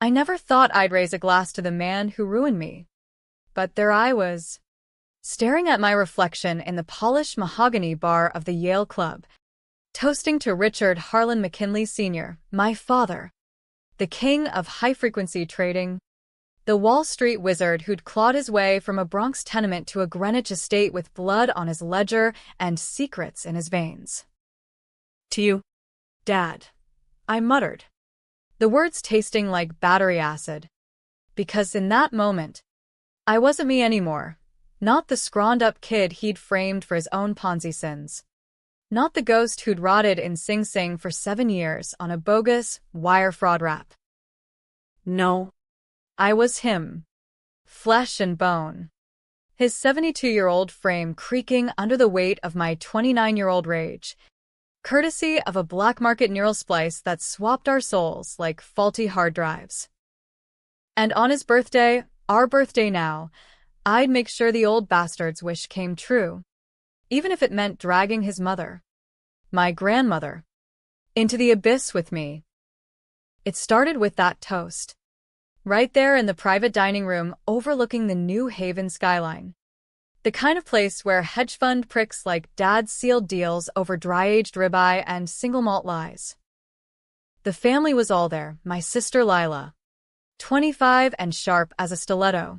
I never thought I'd raise a glass to the man who ruined me. But there I was, staring at my reflection in the polished mahogany bar of the Yale Club, toasting to Richard Harlan McKinley Sr., my father, the king of high-frequency trading, the Wall Street wizard who'd clawed his way from a Bronx tenement to a Greenwich estate with blood on his ledger and secrets in his veins. To you, Dad, I muttered, the words tasting like battery acid, because in that moment, I wasn't me anymore, not the scrawled-up kid he'd framed for his own Ponzi sins, not the ghost who'd rotted in Sing Sing for 7 years on a bogus wire fraud rap. No, I was him, flesh and bone, his 72-year-old frame creaking under the weight of my 29-year-old rage, courtesy of a black market neural splice that swapped our souls like faulty hard drives. And on his birthday, our birthday now, I'd make sure the old bastard's wish came true, even if it meant dragging his mother, my grandmother, into the abyss with me. It started with that toast, right there in the private dining room overlooking the New Haven skyline. The kind of place where hedge fund pricks like Dad sealed deals over dry-aged ribeye and single malt lies. The family was all there, my sister Lila, 25 and sharp as a stiletto,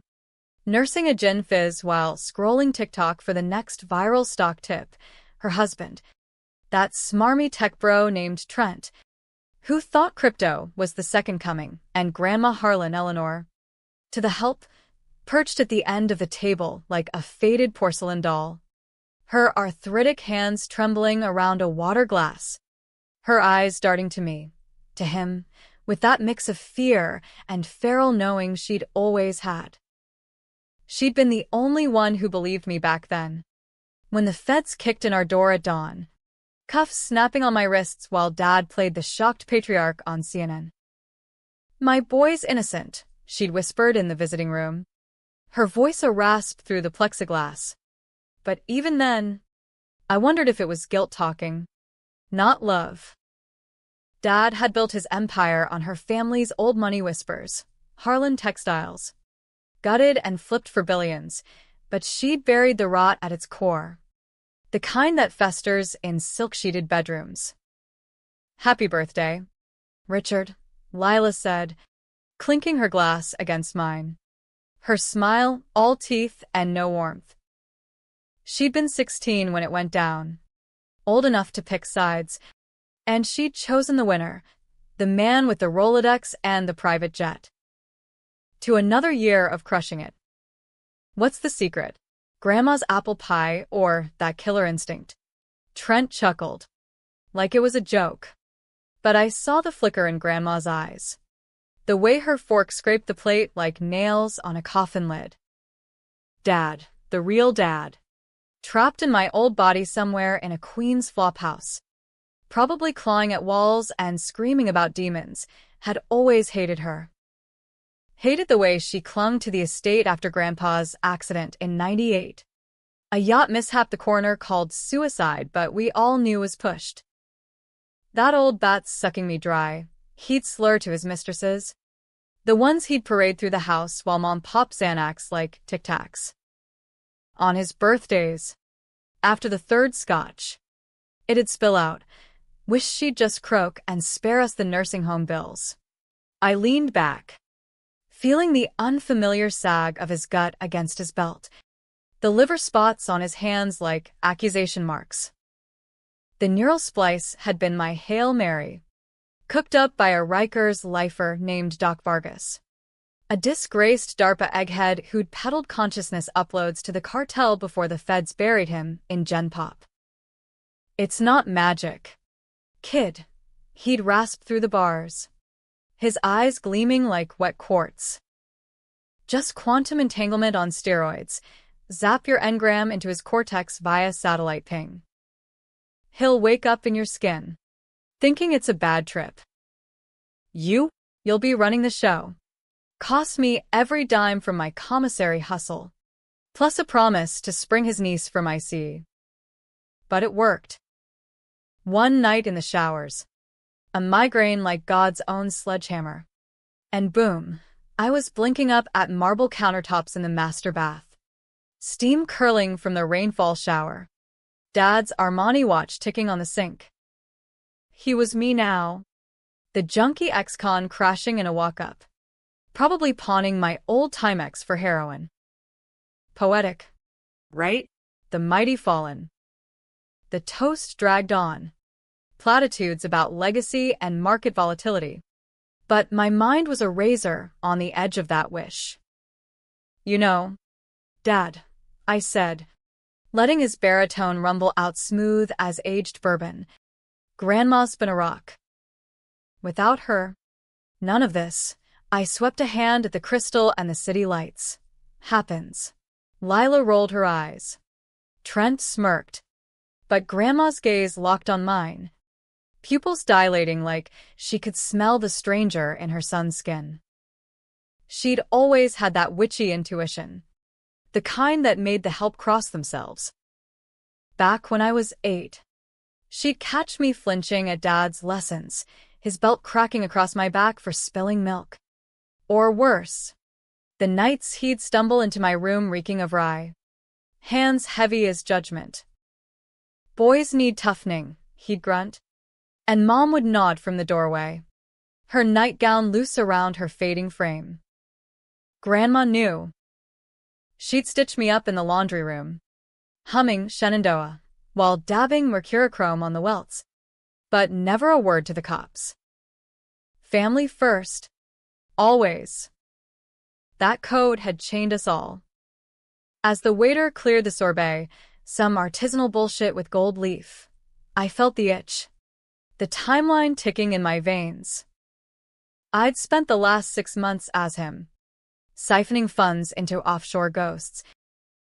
nursing a gin fizz while scrolling TikTok for the next viral stock tip, her husband, that smarmy tech bro named Trent, who thought crypto was the second coming, and Grandma Harlan Eleanor, to the help, perched at the end of the table like a faded porcelain doll, her arthritic hands trembling around a water glass, her eyes darting to me, to him, with that mix of fear and feral knowing she'd always had. She'd been the only one who believed me back then. When the feds kicked in our door at dawn, cuffs snapping on my wrists while Dad played the shocked patriarch on CNN. "My boy's innocent," she'd whispered in the visiting room, her voice a rasp through the plexiglass. But even then, I wondered if it was guilt talking, not love. Dad had built his empire on her family's old money whispers, Harlan Textiles, gutted and flipped for billions, but she'd buried the rot at its core, the kind that festers in silk-sheeted bedrooms. "Happy birthday, Richard," Lila said, clinking her glass against mine, her smile all teeth and no warmth. She'd been 16 when it went down, old enough to pick sides, and she'd chosen the winner, the man with the Rolodex and the private jet. To another year of crushing it. "What's the secret? Grandma's apple pie or that killer instinct?" Trent chuckled, like it was a joke. But I saw the flicker in Grandma's eyes, the way her fork scraped the plate like nails on a coffin lid. Dad, the real Dad, trapped in my old body somewhere in a Queens flophouse, probably clawing at walls and screaming about demons, had always hated her. Hated the way she clung to the estate after Grandpa's accident in '98. A yacht mishap the coroner called suicide, but we all knew was pushed. That old bat's sucking me dry, he'd slur to his mistresses. The ones he'd parade through the house while Mom popped Xanax like Tic Tacs. On his birthdays, after the third scotch, it'd spill out. Wish she'd just croak and spare us the nursing home bills. I leaned back, feeling the unfamiliar sag of his gut against his belt, the liver spots on his hands like accusation marks. The neural splice had been my Hail Mary, cooked up by a Rikers lifer named Doc Vargas, a disgraced DARPA egghead who'd peddled consciousness uploads to the cartel before the feds buried him in Gen Pop. "It's not magic, kid," he'd rasp through the bars, his eyes gleaming like wet quartz. "Just quantum entanglement on steroids. Zap your engram into his cortex via satellite ping. He'll wake up in your skin, thinking it's a bad trip. You'll be running the show. Cost me every dime from my commissary hustle, plus a promise to spring his niece from IC. But it worked. One night in the showers, a migraine like God's own sledgehammer, And boom, I was blinking up at marble countertops in the master bath. Steam curling from the rainfall shower. Dad's Armani watch ticking on the sink. He was me now. The junkie ex-con crashing in a walk-up. Probably pawning my old Timex for heroin. Poetic. Right? The mighty fallen. The toast dragged on. Platitudes about legacy and market volatility. But my mind was a razor on the edge of that wish. You know, Dad, I said, letting his baritone rumble out smooth as aged bourbon. Grandma's been a rock. Without her, none of this. I swept a hand at the crystal and the city lights. Happens. Lila rolled her eyes. Trent smirked. But Grandma's gaze locked on mine, pupils dilating like she could smell the stranger in her son's skin. She'd always had that witchy intuition, the kind that made the help cross themselves. Back when I was 8, she'd catch me flinching at Dad's lessons, his belt cracking across my back for spilling milk. Or worse, the nights he'd stumble into my room reeking of rye, hands heavy as judgment. Boys need toughening, he'd grunt. And Mom would nod from the doorway, her nightgown loose around her fading frame. Grandma knew. She'd stitch me up in the laundry room, humming Shenandoah, while dabbing mercurochrome on the welts. But never a word to the cops. Family first. Always. That code had chained us all. As the waiter cleared the sorbet, some artisanal bullshit with gold leaf, I felt the itch. The timeline ticking in my veins. I'd spent the last 6 months as him, siphoning funds into offshore ghosts,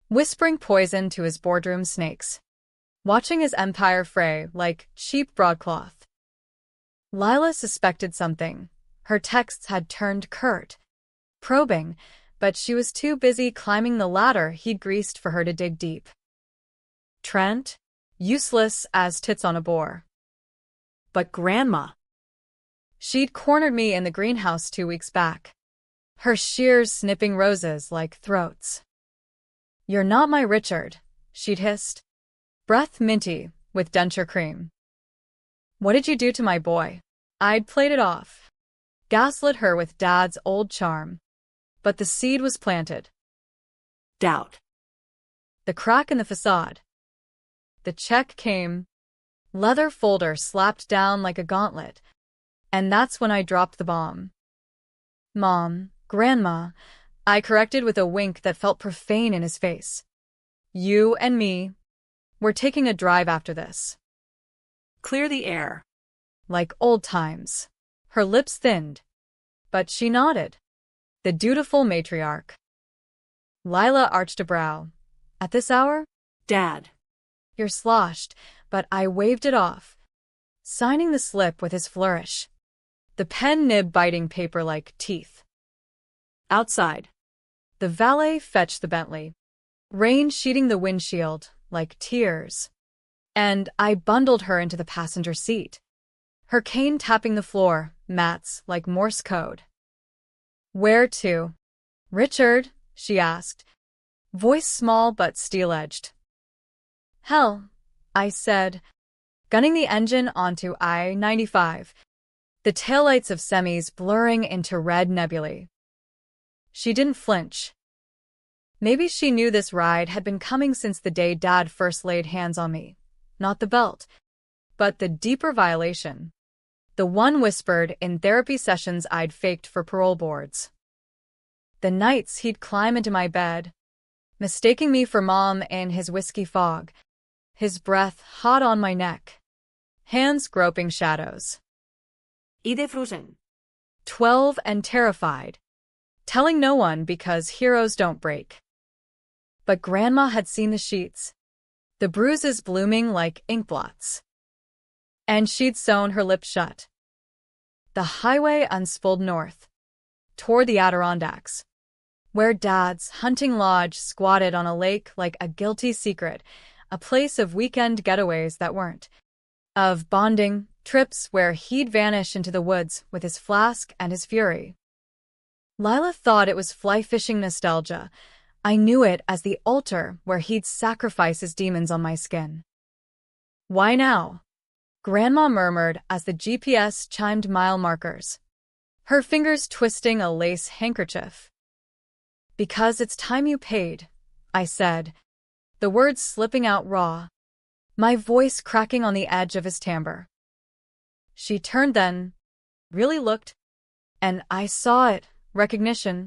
whispering poison to his boardroom snakes, watching his empire fray like cheap broadcloth. Lila suspected something. Her texts had turned curt, probing, but she was too busy climbing the ladder he'd greased for her to dig deep. Trent? Useless as tits on a boar. But Grandma. She'd cornered me in the greenhouse 2 weeks back, her shears snipping roses like throats. You're not my Richard, she'd hissed, breath minty with denture cream. What did you do to my boy? I'd played it off, gaslit her with Dad's old charm. But the seed was planted. Doubt. The crack in the facade. The check came. Leather folder slapped down like a gauntlet. And that's when I dropped the bomb. Mom, Grandma, I corrected with a wink that felt profane in his face. You and me. We're taking a drive after this. Clear the air. Like old times. Her lips thinned. But she nodded. The dutiful matriarch. Lila arched a brow. At this hour? Dad. You're sloshed, but I waved it off, signing the slip with his flourish, the pen nib biting paper like teeth. Outside. The valet fetched the Bentley, rain sheeting the windshield like tears, and I bundled her into the passenger seat, her cane tapping the floor, mats like Morse code. Where to? Richard, she asked, voice small but steel-edged. Hell, I said, gunning the engine onto I-95, the taillights of semis blurring into red nebulae. She didn't flinch. Maybe she knew this ride had been coming since the day Dad first laid hands on me. Not the belt, but the deeper violation. The one whispered in therapy sessions I'd faked for parole boards. The nights he'd climb into my bed, mistaking me for Mom in his whiskey fog, his breath hot on my neck, hands groping shadows. Ide frozen. 12 and terrified, telling no one because heroes don't break. But Grandma had seen the sheets, the bruises blooming like ink blots. And she'd sewn her lips shut. The highway unspooled north, toward the Adirondacks, where Dad's hunting lodge squatted on a lake like a guilty secret, a place of weekend getaways that weren't, of bonding, trips where he'd vanish into the woods with his flask and his fury. Lila thought it was fly fishing nostalgia. I knew it as the altar where he'd sacrifice his demons on my skin. Why now? Grandma murmured as the GPS chimed mile markers, her fingers twisting a lace handkerchief. Because it's time you paid, I said, the words slipping out raw, my voice cracking on the edge of his timbre. She turned then, really looked, and I saw it, recognition,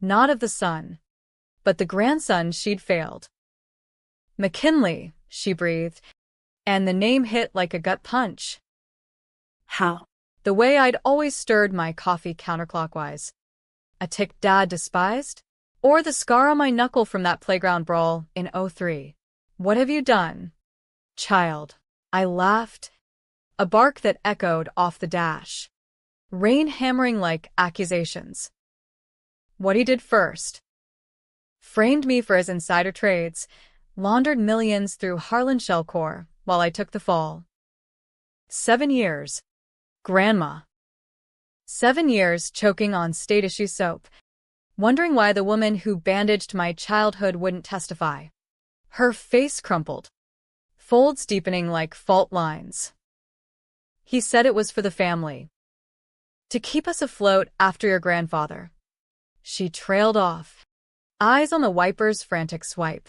not of the son, but the grandson she'd failed. McKinley, she breathed, and the name hit like a gut punch. How? The way I'd always stirred my coffee counterclockwise. A tick Dad despised? Or the scar on my knuckle from that playground brawl in '03. What have you done, child? I laughed, a bark that echoed off the dash, rain hammering like accusations. What he did first. Framed me for his insider trades, laundered millions through Harlan Shellcore while I took the fall. 7 years. Grandma. 7 years choking on state-issue soap, wondering why the woman who bandaged my childhood wouldn't testify. Her face crumpled, folds deepening like fault lines. He said it was for the family. To keep us afloat after your grandfather. She trailed off, eyes on the wiper's frantic swipe.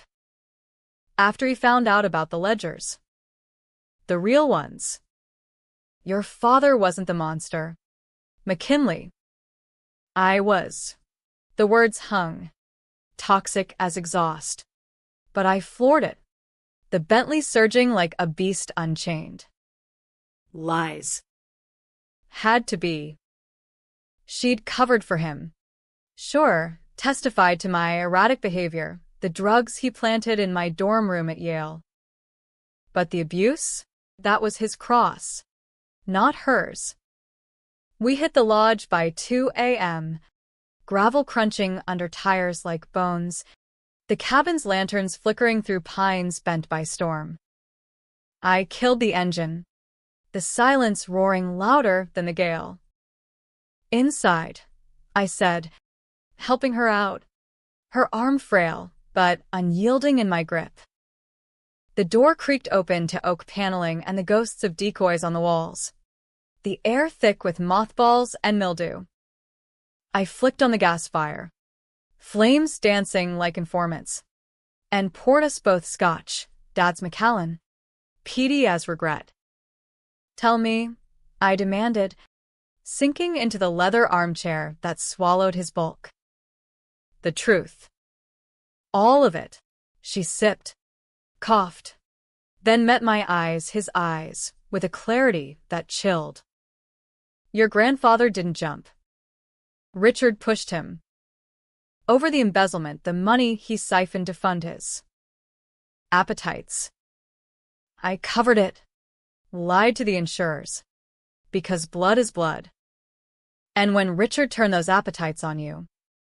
After he found out about the ledgers. The real ones. Your father wasn't the monster. McKinley. I was. The words hung, toxic as exhaust. But I floored it, the Bentley surging like a beast unchained. Lies. Had to be. She'd covered for him. Sure, testified to my erratic behavior, the drugs he planted in my dorm room at Yale. But the abuse? That was his cross, not hers. We hit the lodge by 2 a.m., gravel crunching under tires like bones, the cabin's lanterns flickering through pines bent by storm. I killed the engine, the silence roaring louder than the gale. Inside, I said, helping her out, her arm frail but unyielding in my grip. The door creaked open to oak paneling and the ghosts of decoys on the walls, the air thick with mothballs and mildew. I flicked on the gas fire, flames dancing like informants, and poured us both scotch, Dad's Macallan, peaty as regret. Tell me, I demanded, sinking into the leather armchair that swallowed his bulk. The truth. All of it. She sipped, coughed, then met my eyes, his eyes, with a clarity that chilled. Your grandfather didn't jump. Richard pushed him. Over the embezzlement, the money he siphoned to fund his appetites. I covered it, lied to the insurers, because blood is blood. And when Richard turned those appetites on you,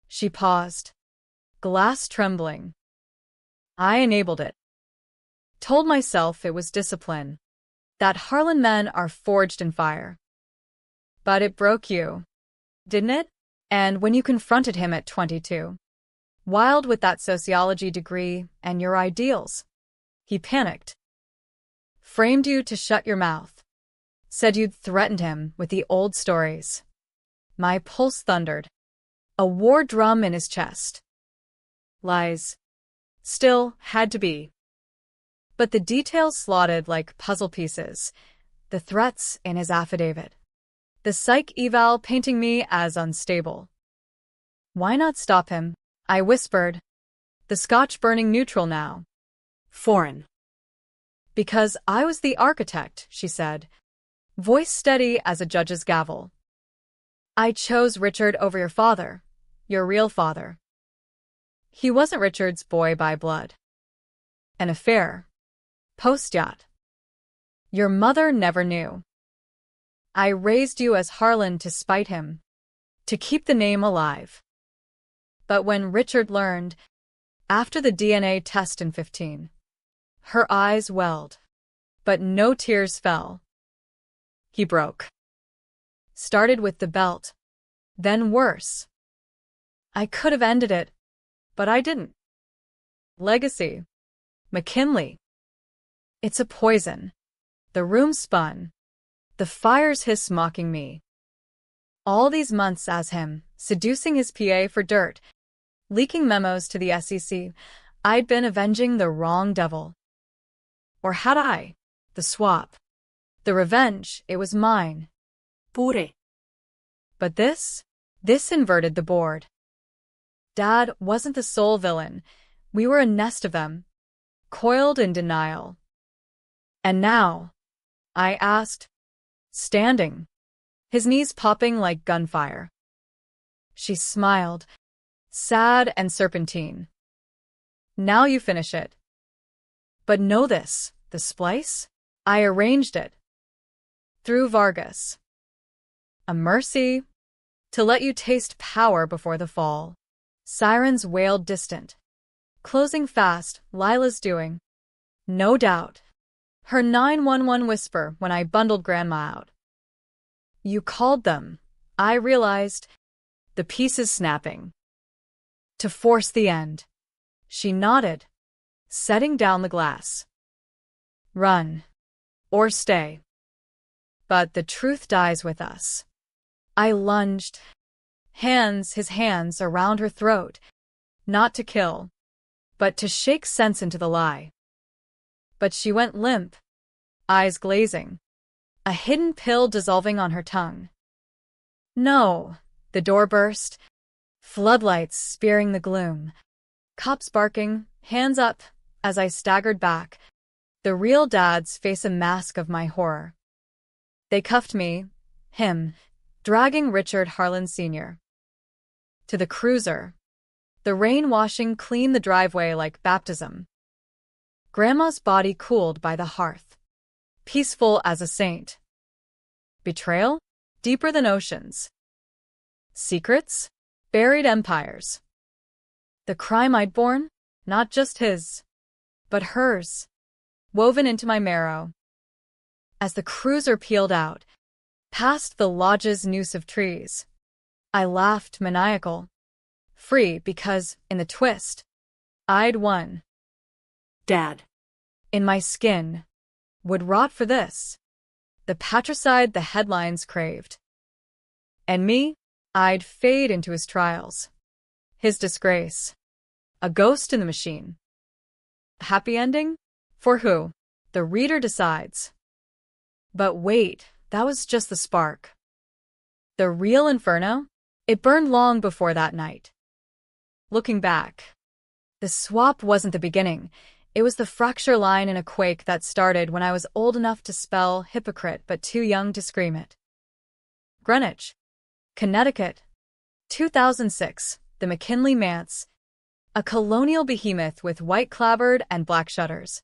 she paused, glass trembling. I enabled it. Told myself it was discipline, that Harlan men are forged in fire. But it broke you, didn't it? And when you confronted him at 22, wild with that sociology degree and your ideals, he panicked. Framed you to shut your mouth. Said you'd threatened him with the old stories. My pulse thundered, a war drum in his chest. Lies. Still had to be. But the details slotted like puzzle pieces, the threats in his affidavit, the psych eval painting me as unstable. Why not stop him? I whispered. The scotch burning neutral now. Foreign. Because I was the architect, she said, voice steady as a judge's gavel. I chose Richard over your father, your real father. He wasn't Richard's boy by blood. An affair. Post-yacht. Your mother never knew. I raised you as Harlan to spite him, to keep the name alive. But when Richard learned, after the DNA test in 15, her eyes welled, but no tears fell. He broke. Started with the belt, then worse. I could have ended it, but I didn't. Legacy. McKinley. It's a poison. The room spun. The fires hiss mocking me. All these months as him, seducing his PA for dirt, leaking memos to the SEC, I'd been avenging the wrong devil. Or had I? The swap. The revenge, it was mine. Pure. But this inverted the board. Dad wasn't the sole villain. We were a nest of them, coiled in denial. And now, I asked, standing, his knees popping like gunfire. She smiled, sad and serpentine. Now you finish it. But know this, the splice? I arranged it. Through Vargas. A mercy, to let you taste power before the fall. Sirens wailed distant. Closing fast, Lila's doing. No doubt. Her 911 whisper when I bundled Grandma out. You called them, I realized, the pieces snapping. To force the end. She nodded, setting down the glass. Run. Or stay. But the truth dies with us. I lunged, his hands around her throat, not to kill, but to shake sense into the lie. But she went limp, eyes glazing, a hidden pill dissolving on her tongue. No, the door burst, floodlights spearing the gloom, cops barking, hands up, as I staggered back, the real dad's face a mask of my horror. They cuffed me, him, dragging Richard Harlan Sr. to the cruiser, the rain washing clean the driveway like baptism. Grandma's body cooled by the hearth, peaceful as a saint. Betrayal? Deeper than oceans. Secrets? Buried empires. The crime I'd borne? Not just his, but hers, woven into my marrow. As the cruiser peeled out, past the lodge's noose of trees, I laughed maniacal, free because, in the twist, I'd won. Dad. In my skin, would rot for this, the patricide the headlines craved. And me, I'd fade into his trials, his disgrace, a ghost in the machine. Happy ending? For who? The reader decides. But wait, that was just the spark. The real inferno? It burned long before that night. Looking back, the swap wasn't the beginning. It was the fracture line in a quake that started when I was old enough to spell hypocrite but too young to scream it. Greenwich, Connecticut, 2006, the McKinley Manse, a colonial behemoth with white clapboard and black shutters.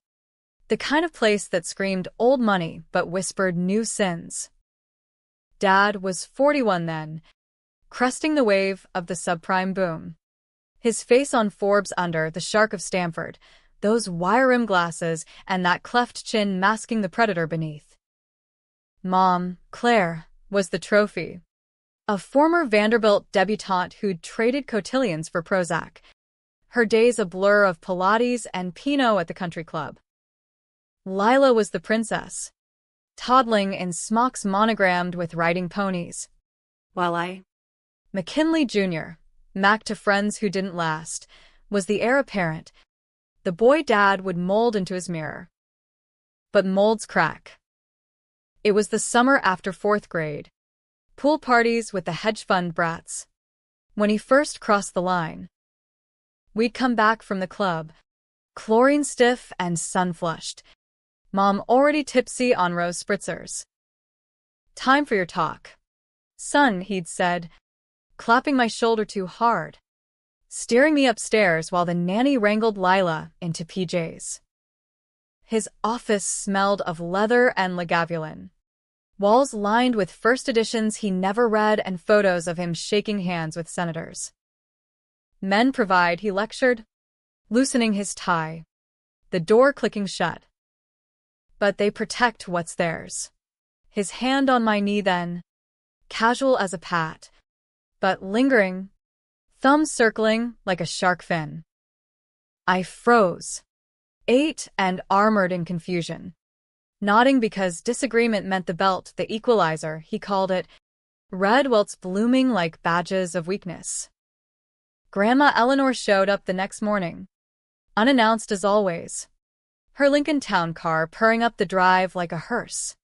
The kind of place that screamed old money but whispered new sins. Dad was 41 then, cresting the wave of the subprime boom. His face on Forbes under the Shark of Stamford, those wire-rimmed glasses and that cleft chin masking the predator beneath. Mom, Claire, was the trophy. A former Vanderbilt debutante who'd traded cotillions for Prozac. Her days a blur of Pilates and Pinot at the country club. Lila was the princess, toddling in smocks monogrammed with riding ponies. While I, McKinley Jr., Mac to friends who didn't last, was the heir apparent, the boy Dad would mold into his mirror. But molds crack. It was the summer after 4th grade. Pool parties with the hedge fund brats. When he first crossed the line. We'd come back from the club, chlorine stiff and sun-flushed. Mom already tipsy on rose spritzers. Time for your talk. Son, he'd said, clapping my shoulder too hard, steering me upstairs while the nanny wrangled Lila into PJs. His office smelled of leather and Lagavulin. Walls lined with first editions he never read and photos of him shaking hands with senators. Men provide, he lectured, loosening his tie, the door clicking shut. But they protect what's theirs. His hand on my knee then, casual as a pat, but lingering, thumbs circling like a shark fin. I froze, ate and armored in confusion, nodding because disagreement meant the belt, the equalizer, he called it, red welts blooming like badges of weakness. Grandma Eleanor showed up the next morning, unannounced as always, her Lincoln Town car purring up the drive like a hearse.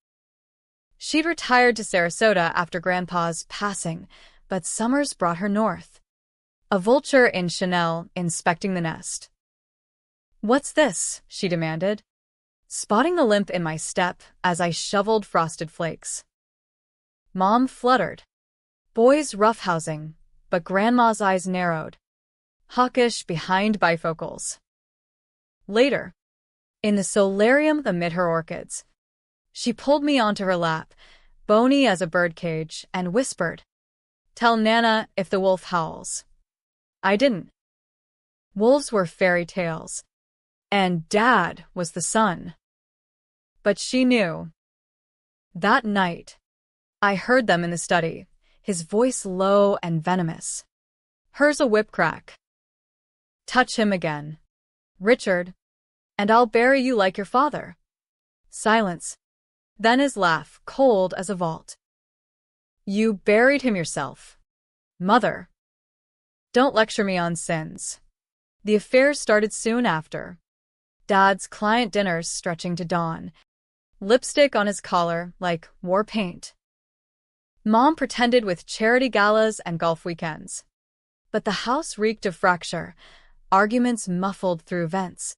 She'd retired to Sarasota after Grandpa's passing, but summers brought her north, a vulture in Chanel inspecting the nest. "What's this?" she demanded, spotting the limp in my step as I shoveled frosted flakes. Mom fluttered. Boys roughhousing, but Grandma's eyes narrowed, hawkish behind bifocals. Later, in the solarium amid her orchids, she pulled me onto her lap, bony as a birdcage, and whispered, "Tell Nana if the wolf howls." I didn't. Wolves were fairy tales, and Dad was the sun. But she knew. That night, I heard them in the study, his voice low and venomous, hers a whip crack. "Touch him again, Richard, and I'll bury you like your father." Silence. Then his laugh, cold as a vault. "You buried him yourself, Mother." Don't lecture me on sins. The affair started soon after. Dad's client dinners stretching to dawn, lipstick on his collar like war paint. Mom pretended with charity galas and golf weekends. But the house reeked of fracture, arguments muffled through vents,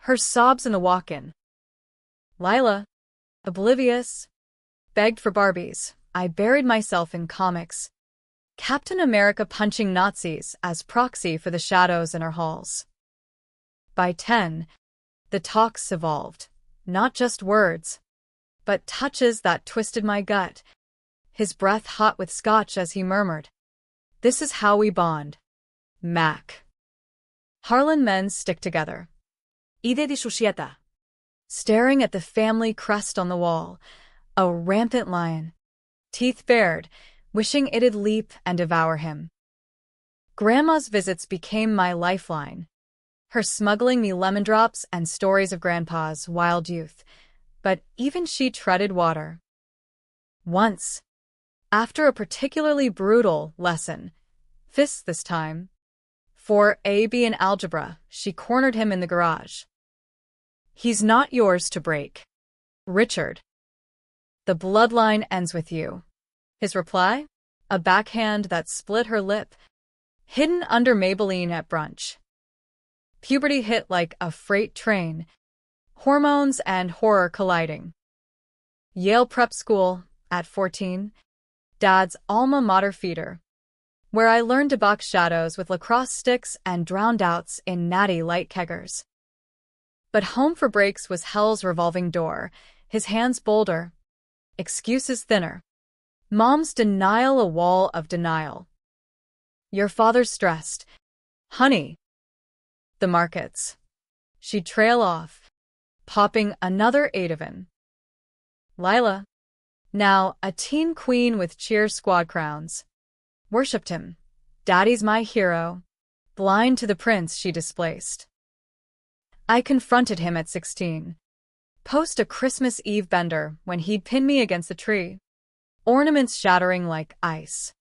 her sobs in the walk-in. Lila, oblivious, begged for Barbies. I buried myself in comics, Captain America punching Nazis as proxy for the shadows in our halls. By 10, the talks evolved, not just words, but touches that twisted my gut, his breath hot with scotch as he murmured, "This is how we bond, Mac." Harlan men stick together. Ide dissociata. Staring at the family crest on the wall, a rampant lion, teeth bared, wishing it'd leap and devour him. Grandma's visits became my lifeline, her smuggling me lemon drops and stories of Grandpa's wild youth, but even she treaded water. Once, after a particularly brutal lesson, fists this time, for A-B in algebra, she cornered him in the garage. "He's not yours to break, Richard. The bloodline ends with you." His reply? A backhand that split her lip, hidden under Maybelline at brunch. Puberty hit like a freight train, hormones and horror colliding. Yale prep school, at 14, Dad's alma mater feeder, where I learned to box shadows with lacrosse sticks and drowned outs in natty light keggers. But home for breaks was hell's revolving door, his hands bolder, excuses thinner. Mom's denial a wall of denial. "Your father's stressed. Honey." The markets. She'd trail off, popping another Ativan. Lila, now a teen queen with cheer squad crowns, worshipped him. "Daddy's my hero," blind to the prince she displaced. I confronted him at 16. Post a Christmas Eve bender when he'd pin me against the tree, ornaments shattering like ice.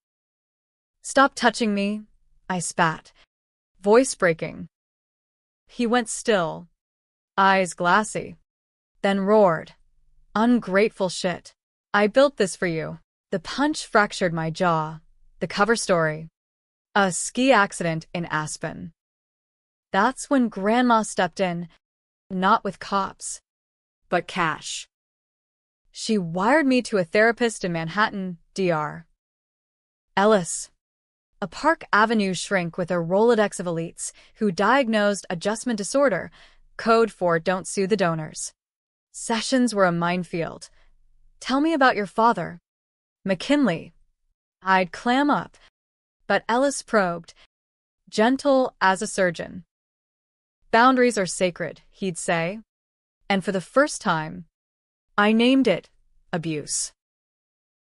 "Stop touching me," I spat, voice breaking. He went still, eyes glassy, then roared, "Ungrateful shit. I built this for you." The punch fractured my jaw. The cover story. A ski accident in Aspen. That's when Grandma stepped in, not with cops, but cash. She wired me to a therapist in Manhattan, DR. Ellis, a Park Avenue shrink with a Rolodex of elites who diagnosed adjustment disorder, code for don't sue the donors. Sessions were a minefield. "Tell me about your father." "McKinley." I'd clam up, but Ellis probed, gentle as a surgeon. "Boundaries are sacred," he'd say. And for the first time, I named it abuse.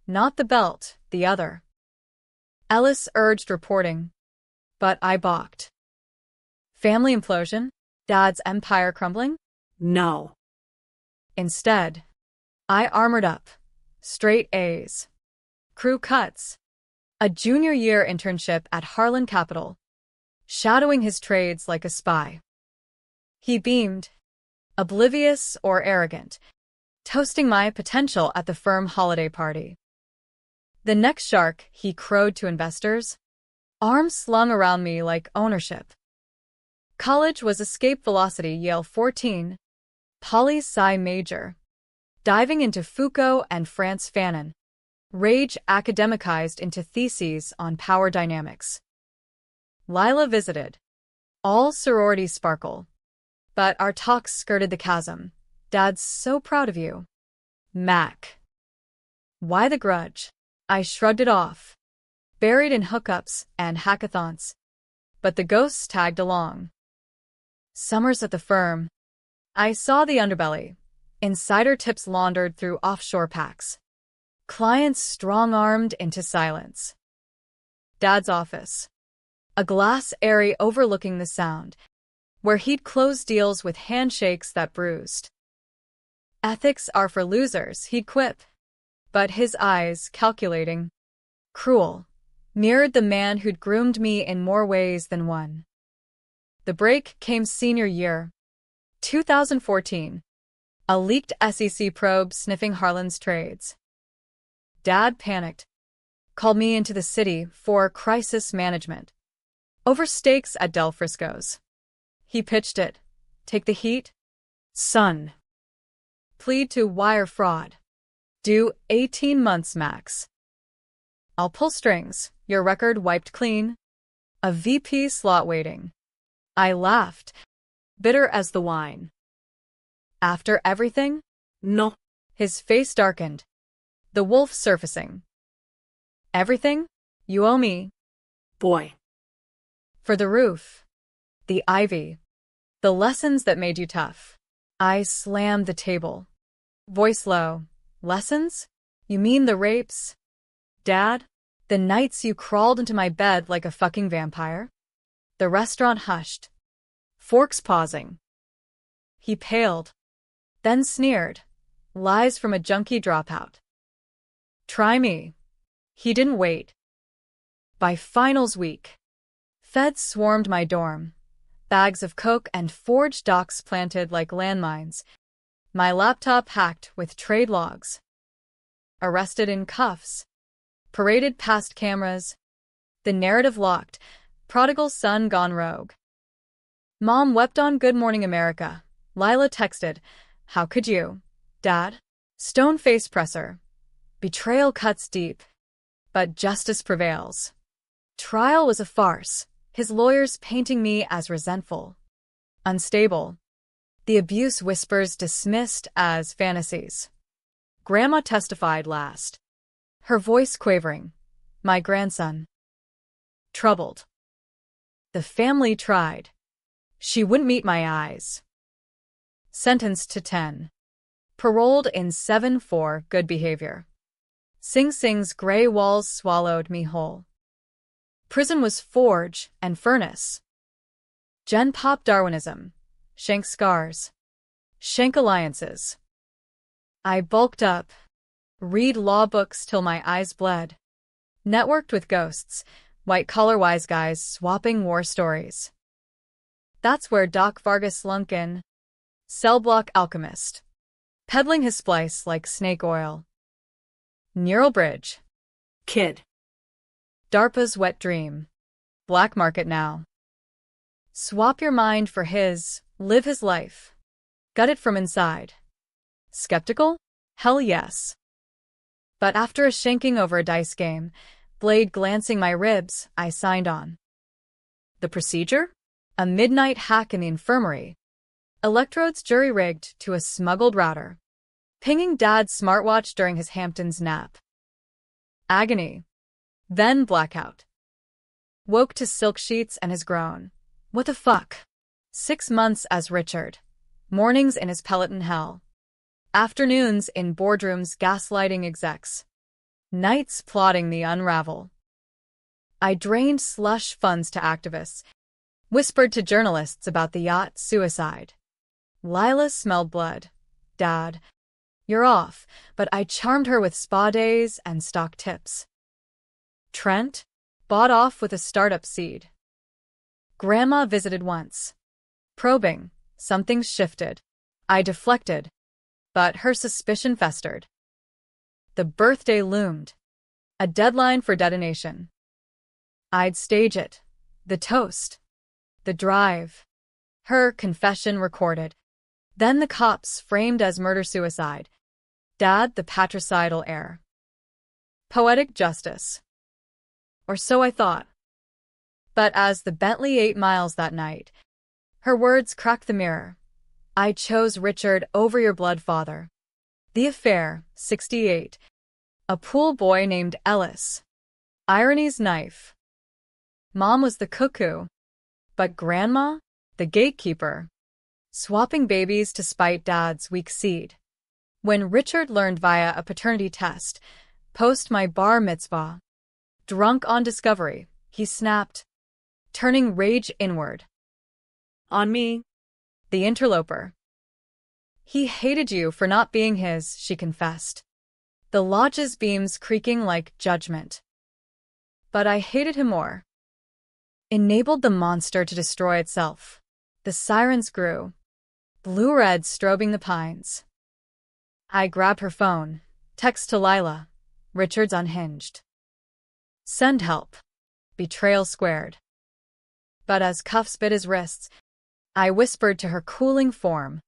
Not the belt, the other. Ellis urged reporting, But I balked. Family implosion? Dad's empire crumbling? No. Instead, I armored up. Straight A's. Crew cuts. A junior year internship at Harlan Capital. Shadowing his trades like a spy. He beamed. Oblivious or arrogant. Toasting my potential at the firm holiday party. The next shark, he crowed to investors. Arms slung around me like ownership. College was escape velocity Yale 14. Poli-sci major. Diving into Foucault and Frantz Fanon. Rage academicized into theses on power dynamics. Lila visited. All sorority sparkle. But our talks skirted the chasm. Dad's so proud of you. Mac. Why the grudge? I shrugged it off. Buried in hookups and hackathons. But the ghosts tagged along. Summers at the firm. I saw the underbelly. Insider tips laundered through offshore packs. Clients strong-armed into silence. Dad's office. A glass area overlooking the Sound, where he'd close deals with handshakes that bruised. Ethics are for losers, he'd quip. But his eyes, calculating, cruel, mirrored the man who'd groomed me in more ways than one. The break came senior year. 2014. A leaked SEC probe sniffing Harlan's trades. Dad panicked. Called me into the city for crisis management. Over stakes at Del Frisco's. He pitched it. Take the heat? Son. Plead to wire fraud. Do 18 months max. I'll pull strings. Your record wiped clean. A VP slot waiting. I laughed. Bitter as the wine. After everything? No. His face darkened. The wolf surfacing. Everything? You owe me. Boy. For the roof. The ivy. The lessons that made you tough. I slammed the table. Voice low. Lessons? You mean the rapes? Dad? The nights you crawled into my bed like a fucking vampire? The restaurant hushed. Forks pausing. He paled. Then sneered. Lies from a junkie dropout. Try me. He didn't wait. By finals week, feds swarmed my dorm. Bags of coke and forged docs planted like landmines. My laptop hacked with trade logs. Arrested in cuffs. Paraded past cameras. The narrative locked. Prodigal son gone rogue. Mom wept on Good Morning America. Lila texted, how could you? Dad? Stone face presser. Betrayal cuts deep. But justice prevails. Trial was a farce, his lawyers painting me as resentful. Unstable. The abuse whispers dismissed as fantasies. Grandma testified last. Her voice quavering. My grandson. Troubled. The family tried. She wouldn't meet my eyes. Sentenced to 10. Paroled in 7 for good behavior. Sing Sing's gray walls swallowed me whole. Prison was forge and furnace. Gen Pop Darwinism. Shank scars. Shank alliances. I bulked up. Read law books till my eyes bled. Networked with ghosts, white-collar wise guys swapping war stories. That's where Doc Vargas slunk in. Cell block alchemist. Peddling his splice like snake oil. Neural bridge. Kid. DARPA's wet dream. Black market now. Swap your mind for his, live his life. Gut it from inside. Skeptical? Hell yes. But after a shanking over a dice game, blade glancing my ribs, I signed on. The procedure? A midnight hack in the infirmary. Electrodes jury-rigged to a smuggled router. Pinging Dad's smartwatch during his Hamptons nap. Agony. Then blackout. Woke to silk sheets and his groan. What the fuck? 6 months as Richard. Mornings in his Peloton hell. Afternoons in boardrooms gaslighting execs. Nights plotting the unravel. I drained slush funds to activists, whispered to journalists about the yacht suicide. Lila smelled blood. Dad, you're off, but I charmed her with spa days and stock tips. Trent bought off with a startup seed. Grandma visited once. Probing, something's shifted. I deflected, but her suspicion festered. The birthday loomed. A deadline for detonation. I'd stage it. The toast. The drive. Her confession recorded. Then the cops framed as murder-suicide. Dad the patricidal heir. Poetic justice. Or so I thought. But as the Bentley 8 miles that night, her words cracked the mirror. I chose Richard over your blood father. The affair, 68. A pool boy named Ellis. Irony's knife. Mom was the cuckoo. But Grandma? The gatekeeper. Swapping babies to spite Dad's weak seed. When Richard learned via a paternity test, post my bar mitzvah, drunk on discovery, he snapped, turning rage inward. On me. The interloper. He hated you for not being his, she confessed. The lodge's beams creaking like judgment. But I hated him more. Enabled the monster to destroy itself. The sirens grew. Blue-red strobing the pines. I grabbed her phone. Text to Lila. Richard's unhinged. Send help. Betrayal squared. But as cuffs bit his wrists, I whispered to her cooling form.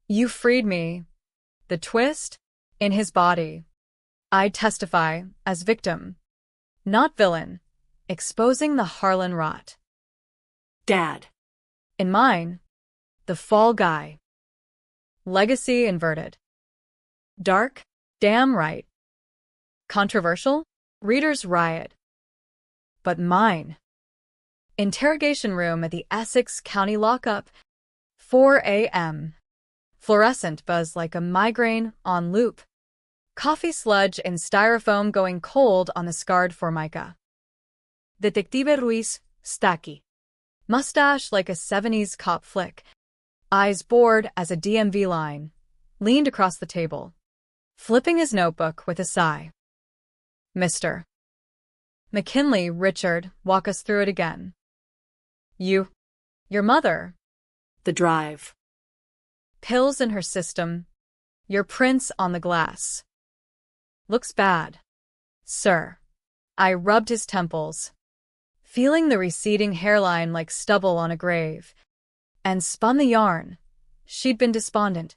You freed me. The twist? In his body. I testify as victim. Not villain. Exposing the Harlan rot. Dad. In mine. The fall guy. Legacy inverted. Dark? Damn right. Controversial? Readers riot. But mine. Interrogation room at the Essex County lockup. 4 a.m. Fluorescent buzz like a migraine on loop. Coffee sludge in styrofoam going cold on the scarred formica. Detective Ruiz, Stacky. Mustache like a 70s cop flick. Eyes bored as a DMV line. Leaned across the table. Flipping his notebook with a sigh. Mr. McKinley, Richard, walk us through it again. You. Your mother. The drive. Pills in her system. Your prints on the glass. Looks bad. Sir. I rubbed his temples, feeling the receding hairline like stubble on a grave, and spun the yarn. She'd been despondent.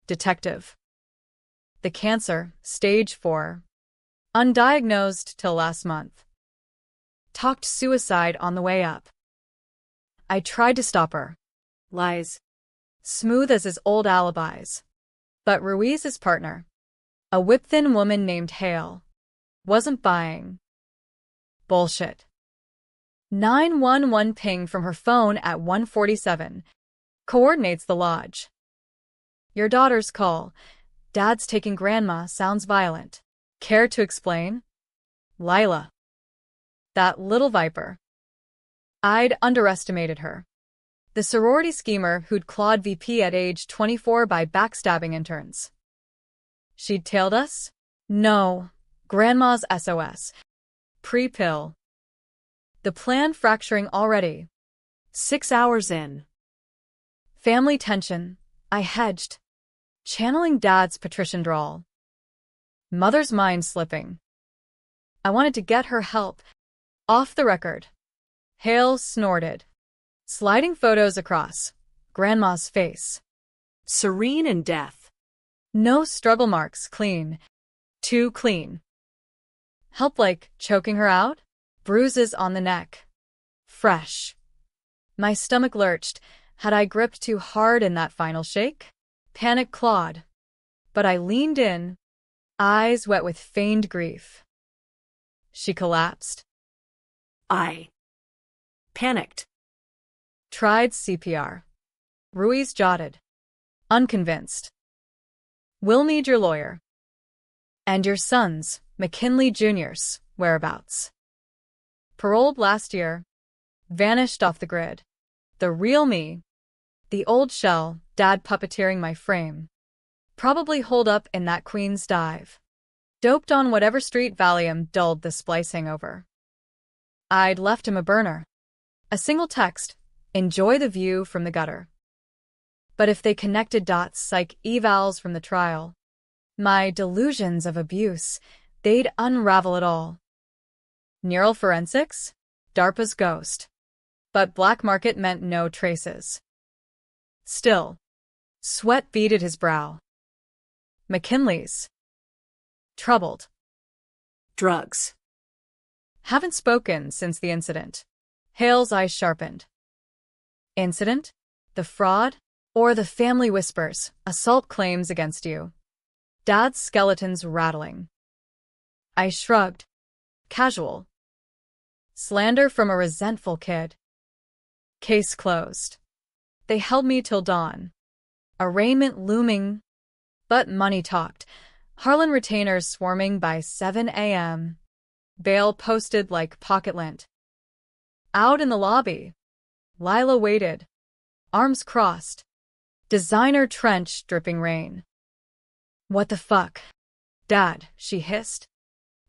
Detective. The cancer, stage 4. Undiagnosed till last month. Talked suicide on the way up. I tried to stop her. Lies. Smooth as his old alibis. But Ruiz's partner, a whip-thin woman named Hale, wasn't buying. Bullshit. 911 ping from her phone at 1:47. Coordinates the lodge. Your daughter's call. Dad's taking Grandma sounds violent. Care to explain? Lila. That little viper. I'd underestimated her. The sorority schemer who'd clawed VP at age 24 by backstabbing interns. She'd tailed us? No. Grandma's SOS. Pre-pill. The plan fracturing already. 6 hours in. Family tension. I hedged. Channeling Dad's patrician drawl. Mother's mind slipping. I wanted to get her help. Off the record. Hale snorted. Sliding photos across. Grandma's face. Serene in death. No struggle marks, clean. Too clean. Help like choking her out? Bruises on the neck. Fresh. My stomach lurched. Had I gripped too hard in that final shake? Panic clawed. But I leaned in, eyes wet with feigned grief. She collapsed. I panicked. Tried CPR. Ruiz jotted. Unconvinced. We'll need your lawyer. And your son's, McKinley Jr.'s, whereabouts. Paroled last year. Vanished off the grid. The real me. The old shell, Dad puppeteering my frame. Probably holed up in that Queen's dive. Doped on whatever street Valium dulled the splicing over. I'd left him a burner. A single text, enjoy the view from the gutter. But if they connected dots psych evals from the trial, my delusions of abuse, they'd unravel it all. Neural forensics? DARPA's ghost. But black market meant no traces. Still, sweat beaded his brow. McKinley's. Troubled. Drugs. Haven't spoken since the incident. Hale's eyes sharpened. Incident? The fraud? Or the family whispers, assault claims against you? Dad's skeleton's rattling. I shrugged. Casual. Slander from a resentful kid. Case closed. They held me till dawn. Arraignment looming. But money talked. Harlan retainers swarming by 7 a.m. Bail posted like pocket lint. Out in the lobby. Lila waited. Arms crossed. Designer trench dripping rain. What the fuck? Dad, she hissed.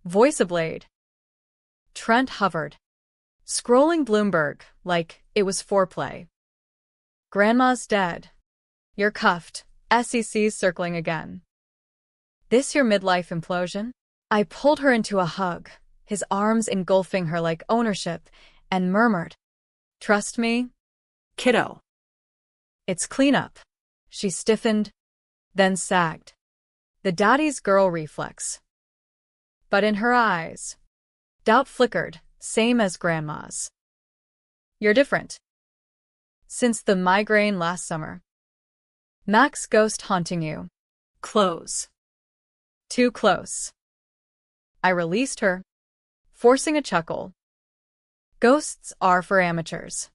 Voice ablade. Trent hovered. Scrolling Bloomberg like it was foreplay. Grandma's dead. You're cuffed. SEC's circling again. This your midlife implosion? I pulled her into a hug, his arms engulfing her like ownership, and murmured, trust me? Kiddo. It's cleanup. She stiffened, then sagged. The daddy's girl reflex. But in her eyes, doubt flickered, same as Grandma's. You're different. Since the migraine last summer. Mac's ghost haunting you. Close. Too close. I released her, forcing a chuckle. Ghosts are for amateurs.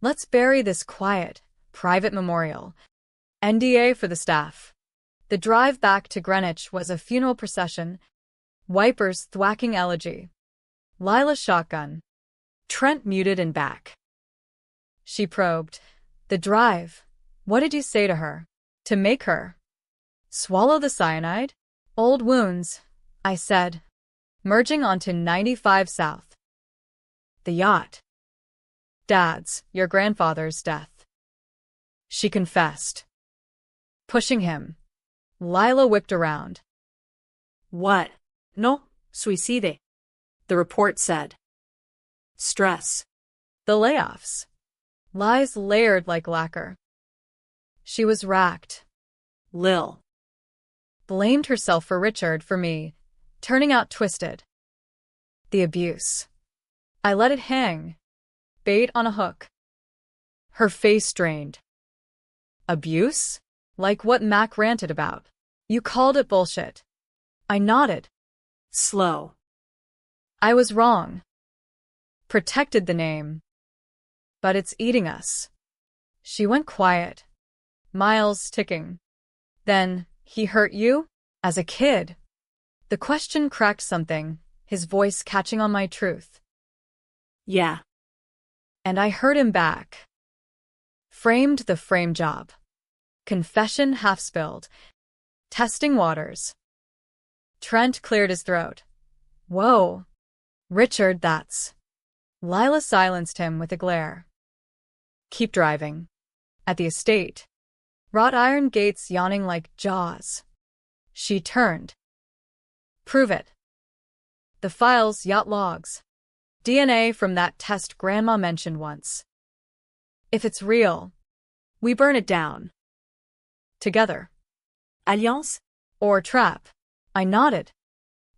Let's bury this quiet, private memorial. NDA for the staff. The drive back to Greenwich was a funeral procession. Wipers thwacking elegy. Lila's shotgun. Trent muted and back. She probed. The drive. What did you say to her? To make her swallow the cyanide? Old wounds, I said, merging onto 95 South. The yacht. Dad's, your grandfather's death. She confessed. Pushing him. Lila whipped around. What? No, suicide. The report said. Stress. The layoffs. Lies layered like lacquer. She was racked. Lil. Blamed herself for Richard, for me, turning out twisted. The abuse. I let it hang. Bait on a hook. Her face strained. Abuse? Like what Mac ranted about. You called it bullshit. I nodded. Slow. I was wrong. Protected the name. But it's eating us. She went quiet. Miles ticking. Then, he hurt you? As a kid? The question cracked something, his voice catching on my truth. Yeah. And I heard him back. Framed the frame job. Confession half spilled. Testing waters. Trent cleared his throat. Whoa. Richard, that's. Lila silenced him with a glare. Keep driving. At the estate. Wrought iron gates yawning like jaws. She turned. Prove it. The files, yacht logs. DNA from that test Grandma mentioned once. If it's real, we burn it down. Together. Alliance? Or trap. I nodded,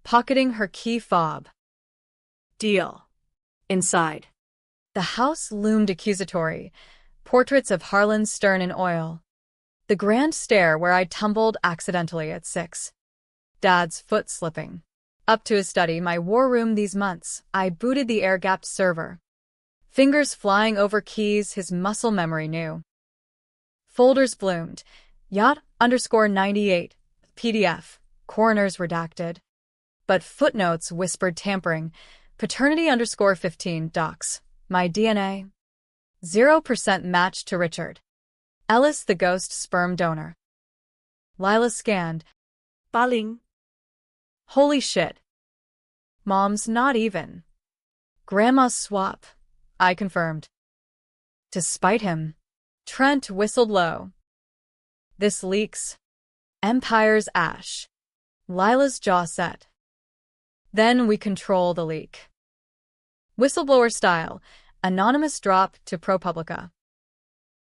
pocketing her key fob. Deal. Inside. The house loomed accusatory, portraits of Harlan stern in oil. The grand stair where I tumbled accidentally at 6. Dad's foot slipping. Up to his study, my war room these months, I booted the air-gapped server. Fingers flying over keys his muscle memory knew. Folders bloomed. Yacht _98. PDF. Coroners redacted. But footnotes whispered tampering. Paternity_15 docs. My DNA. 0% match to Richard. Ellis the ghost sperm donor. Lila scanned. Baling. Holy shit. Mom's not even. Grandma's swap. I confirmed. To spite him, Trent whistled low. This leaks. Empire's ash. Lila's jaw set. Then we control the leak. Whistleblower style, anonymous drop to ProPublica.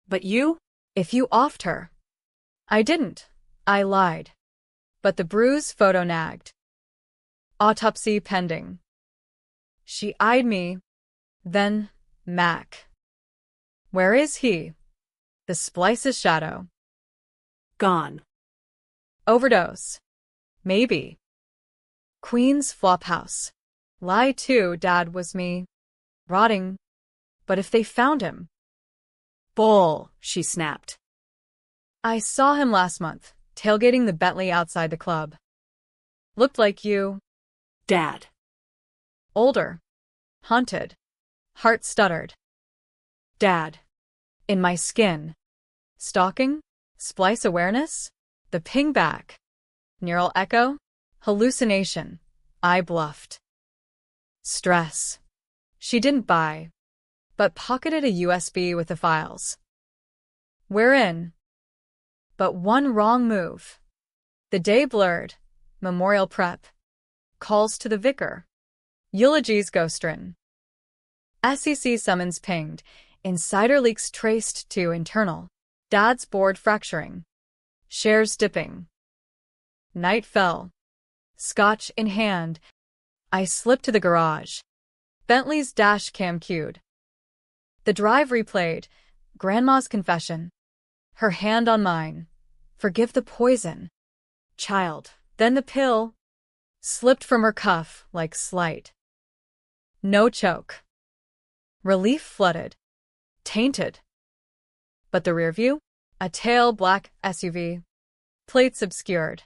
But you? If you offed her. I didn't. I lied. But the bruise photo nagged. Autopsy pending. She eyed me. Then, Mac. Where is he? The Splice's shadow. Gone. Overdose. Maybe. Queen's Flophouse. Lie too, Dad was me. Rotting. But if they found him. Bull, she snapped. I saw him last month, tailgating the Bentley outside the club. Looked like you. Dad. Older. Haunted. Heart stuttered. Dad. In my skin. Stalking? Splice awareness? The ping back. Neural echo? Hallucination. I bluffed. Stress. She didn't buy, but pocketed a USB with the files. We're in. But one wrong move. The day blurred. Memorial prep. Calls to the vicar. Eulogies ghostwritten. SEC summons pinged. Insider leaks traced to internal. Dad's board fracturing. Shares dipping. Night fell. Scotch in hand. I slipped to the garage. Bentley's dash cam cued. The drive replayed. Grandma's confession. Her hand on mine. Forgive the poison. Child. Then the pill. Slipped from her cuff like slight. No choke. Relief flooded. Tainted. But the rear view? A tail black SUV. Plates obscured.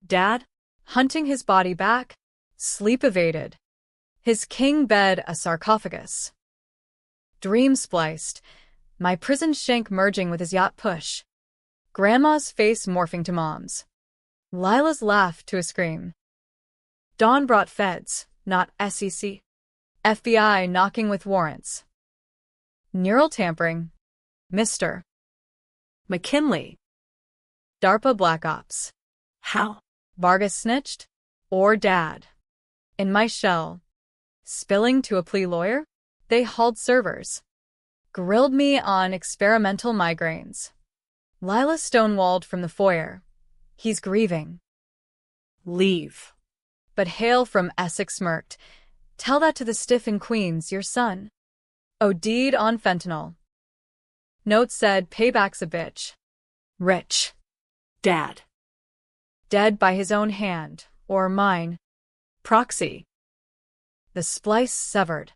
Dad? Hunting his body back? Sleep evaded. His king bed a sarcophagus. Dream spliced. My prison shank merging with his yacht push. Grandma's face morphing to Mom's. Lila's laugh to a scream. Dawn brought feds, not SEC. FBI knocking with warrants. Neural tampering. Mr. McKinley. DARPA Black Ops. How? Vargas snitched? Or Dad? In my shell. Spilling to a plea lawyer? They hauled servers. Grilled me on experimental migraines. Lila stonewalled from the foyer. He's grieving. Leave. But Hale from Essex smirked. Tell that to the stiff in Queens, your son. OD'd on fentanyl. Note said payback's a bitch. Rich. Dad. Dead by his own hand, or mine. Proxy. The splice severed.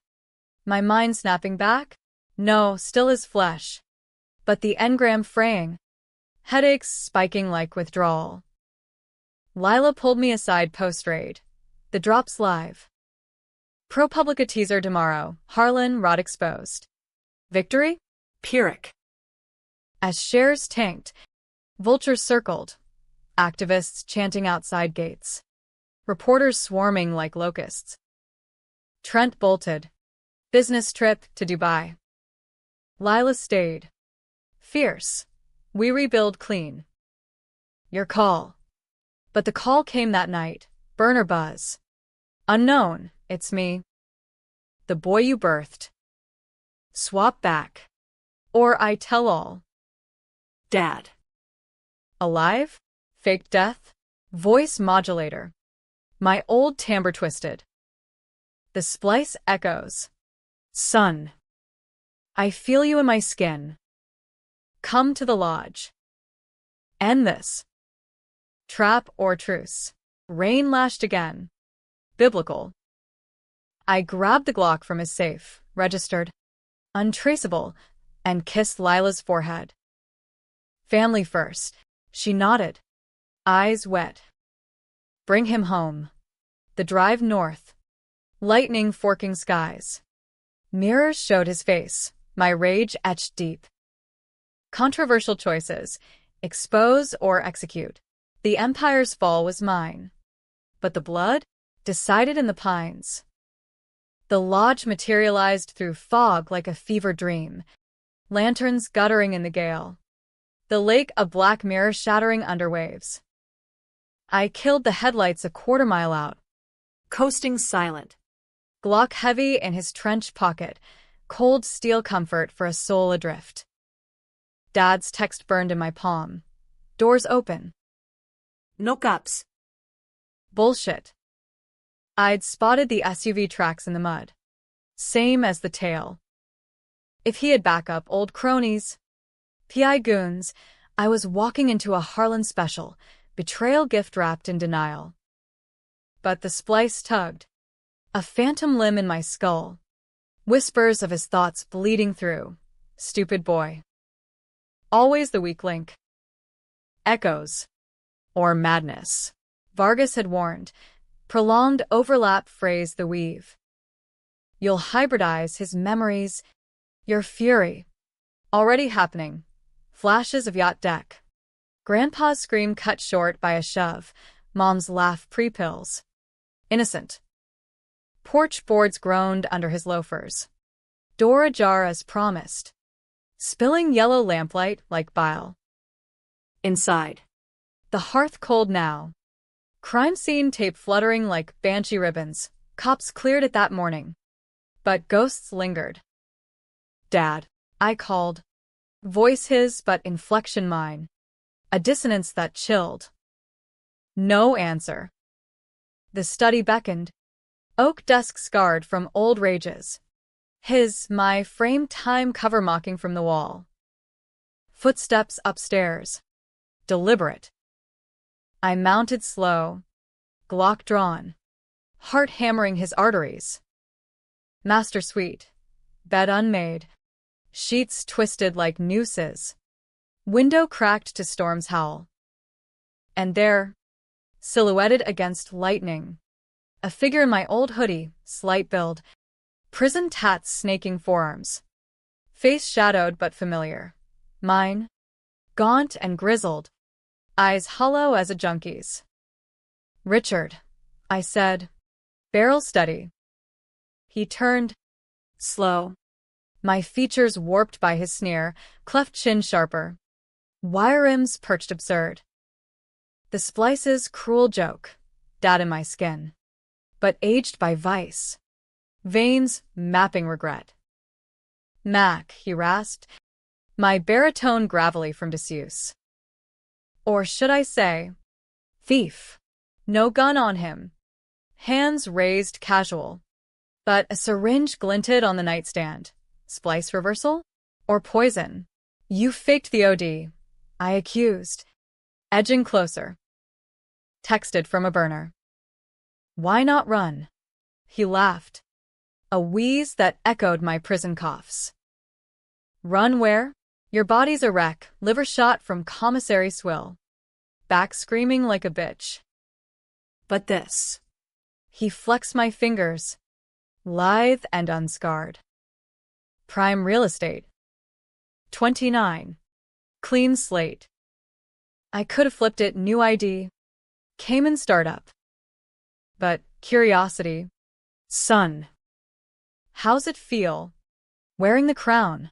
My mind snapping back? No, still as flesh. But the engram fraying. Headaches spiking like withdrawal. Lila pulled me aside post-raid. The drops live. ProPublica teaser tomorrow. Harlan Rod exposed. Victory? Pyrrhic. As shares tanked, vultures circled. Activists chanting outside gates. Reporters swarming like locusts. Trent bolted. Business trip to Dubai. Lila stayed. Fierce. We rebuild clean. Your call. But the call came that night. Burner buzz. Unknown, it's me. The boy you birthed. Swap back. Or I tell all. Dad. Alive? Fake death? Voice modulator. My old timbre twisted. The splice echoes. Son. I feel you in my skin. Come to the lodge. End this. Trap or truce. Rain lashed again. Biblical. I grabbed the Glock from his safe, registered. Untraceable, and kissed Lila's forehead. Family first. She nodded. Eyes wet. Bring him home. The drive north. Lightning forking skies. Mirrors showed his face, my rage etched deep. Controversial choices. Expose or execute. The empire's fall was mine. But the blood? Decided in the pines. The lodge materialized through fog like a fever dream. Lanterns guttering in the gale. The lake a black mirror shattering under waves. I killed the headlights a quarter-mile out. Coasting silent. Glock heavy in his trench pocket. Cold steel comfort for a soul adrift. Dad's text burned in my palm. Doors open. No cups. Bullshit. I'd spotted the SUV tracks in the mud. Same as the tail. If he had backup, old cronies. PI goons, I was walking into a Harlan special, betrayal gift wrapped in denial. But the splice tugged. A phantom limb in my skull. Whispers of his thoughts bleeding through. Stupid boy. Always the weak link. Echoes. Or madness. Vargas had warned. Prolonged overlap phrase the weave. You'll hybridize his memories. Your fury. Already happening. Flashes of yacht deck. Grandpa's scream cut short by a shove. Mom's laugh pre-pills. Innocent. Porch boards groaned under his loafers. Door ajar as promised. Spilling yellow lamplight like bile. Inside. The hearth cold now. Crime scene tape fluttering like banshee ribbons. Cops cleared it that morning. But ghosts lingered. Dad, I called. Voice his, but inflection mine. A dissonance that chilled. No answer. The study beckoned. Oak desk scarred from old rages. My framed time cover mocking from the wall. Footsteps upstairs. Deliberate. I mounted slow. Glock drawn. Heart hammering his arteries. Master suite. Bed unmade. Sheets twisted like nooses. Window cracked to storm's howl. And there, silhouetted against lightning, a figure in my old hoodie, slight build, prison tats snaking forearms. Face shadowed but familiar. Mine, gaunt and grizzled, eyes hollow as a junkie's. Richard, I said, barrel steady. He turned, slow. My features warped by his sneer, cleft chin sharper. Wire rims perched absurd. The splice's cruel joke, dad in my skin, but aged by vice. Veins mapping regret. Mac, he rasped, my baritone gravelly from disuse. Or should I say, thief. No gun on him. Hands raised casual. But a syringe glinted on the nightstand. Splice reversal? Or poison? You faked the OD. I accused. Edging closer. Texted from a burner. Why not run? He laughed. A wheeze that echoed my prison coughs. Run where? Your body's a wreck, liver shot from commissary swill. Back screaming like a bitch. But this. He flexed my fingers. Lithe and unscarred. Prime real estate. 29. Clean slate. I could have flipped it, new ID. Cayman startup. But curiosity. Son. How's it feel? Wearing the crown.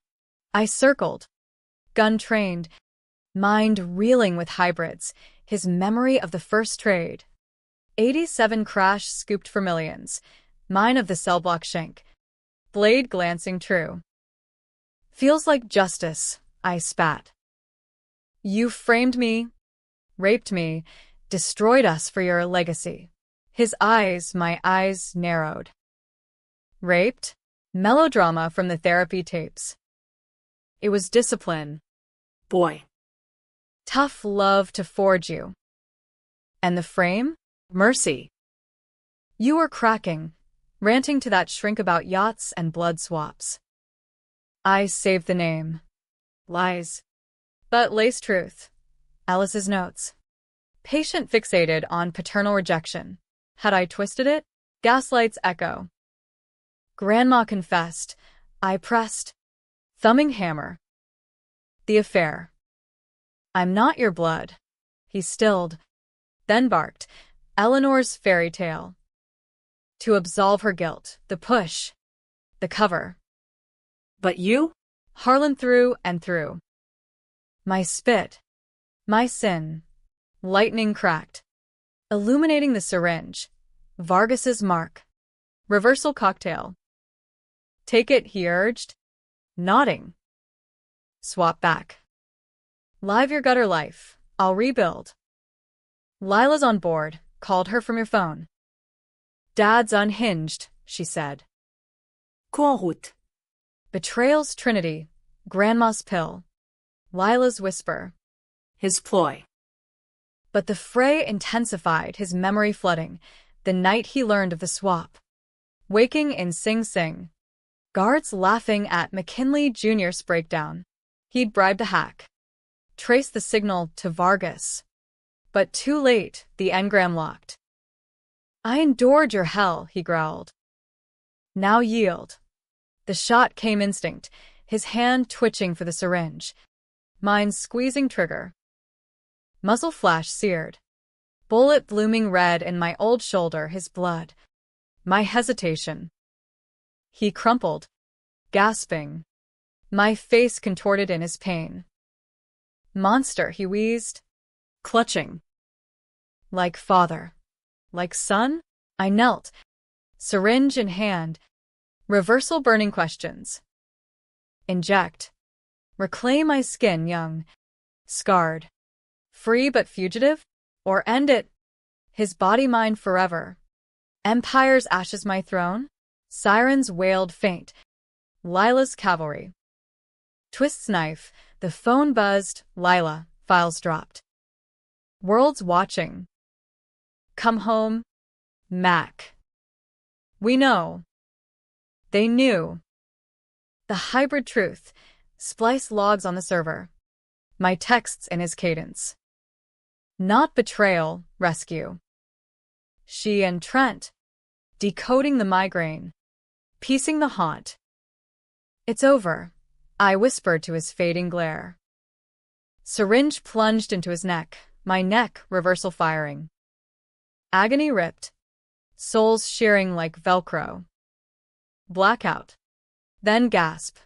I circled. Gun trained. Mind reeling with hybrids. His memory of the first trade. 87 crash scooped for millions. Mine of the cell block shank. Blade glancing true. Feels like justice, I spat. You framed me, raped me, destroyed us for your legacy. His eyes, my eyes, narrowed. Raped? Melodrama from the therapy tapes. It was discipline. Boy. Tough love to forge you. And the frame? Mercy. You were cracking, ranting to that shrink about yachts and blood swaps. I saved the name. Lies. But lace truth. Alice's notes. Patient fixated on paternal rejection. Had I twisted it? Gaslight's echo. Grandma confessed. I pressed. Thumbing hammer. The affair. I'm not your blood. He stilled, then barked. Eleanor's fairy tale. To absolve her guilt, the push, the cover. But you? Harlan through and through. My spit, my sin. Lightning cracked, illuminating the syringe. Vargas's mark. Reversal cocktail. Take it, he urged, nodding. Swap back. Live your gutter life. I'll rebuild. Lila's on board. Called her from your phone. Dad's unhinged, she said. Coup en route. Betrayal's trinity. Grandma's pill. Lila's whisper. His ploy. But the fray intensified, his memory flooding, the night he learned of the swap. Waking in Sing Sing. Guards laughing at McKinley Jr.'s breakdown. He'd bribed a hack. Traced the signal to Vargas. But too late, the engram locked. I endured your hell, he growled. Now yield. The shot came instinct, his hand twitching for the syringe. Mine squeezing trigger. Muzzle flash seared. Bullet blooming red in my old shoulder, his blood. My hesitation. He crumpled, gasping. My face contorted in his pain. Monster, he wheezed. Clutching. Like father. Like son? I knelt, syringe in hand. Reversal burning questions. Inject. Reclaim my skin young, scarred. Free but fugitive? Or end it? His body mine forever. Empire's ashes my throne? Sirens wailed faint. Lila's cavalry. Twist's knife, the phone buzzed. Lila, files dropped. World's watching. Come home, Mac. We know. They knew. The hybrid truth. Splice logs on the server. My texts in his cadence. Not betrayal, rescue. She and Trent. Decoding the migraine. Piecing the haunt. It's over, I whispered to his fading glare. Syringe plunged into his neck, my neck reversal firing. Agony ripped. Souls shearing like Velcro. Blackout. Then gasp,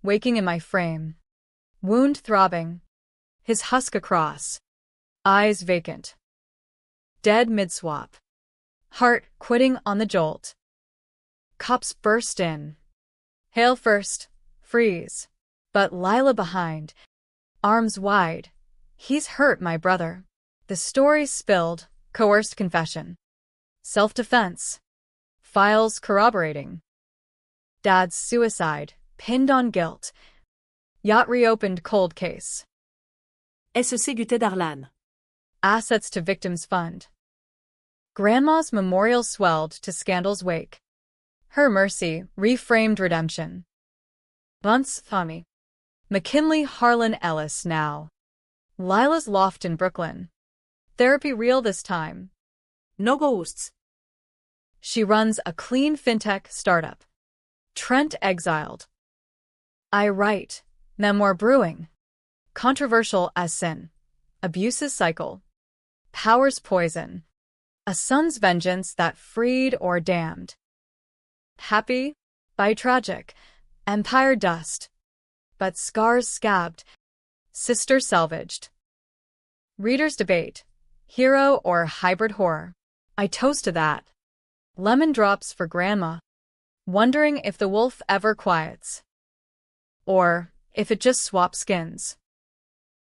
waking in my frame. Wound throbbing. His husk across. Eyes vacant. Dead mid-swap. Heart quitting on the jolt. Cops burst in. Hail first. Freeze. But Lila behind. Arms wide. He's hurt, my brother. The story spilled. Coerced confession. Self-defense. Files corroborating. Dad's suicide. Pinned on guilt. Yacht reopened cold case. SEC du Darlan. Assets to victims fund. Grandma's memorial swelled to scandal's wake. Her mercy reframed redemption. Bunce Thami. McKinley Harlan Ellis now. Lila's loft in Brooklyn. Therapy real this time. No ghosts. She runs a clean fintech startup. Trent exiled. I write. Memoir brewing. Controversial as sin. Abuse's cycle. Power's poison. A son's vengeance that freed or damned. Happy? By tragic. Empire dust. But scars scabbed. Sister salvaged. Readers debate. Hero or hybrid horror. I toast to that. Lemon drops for Grandma. Wondering if the wolf ever quiets. Or if it just swaps skins.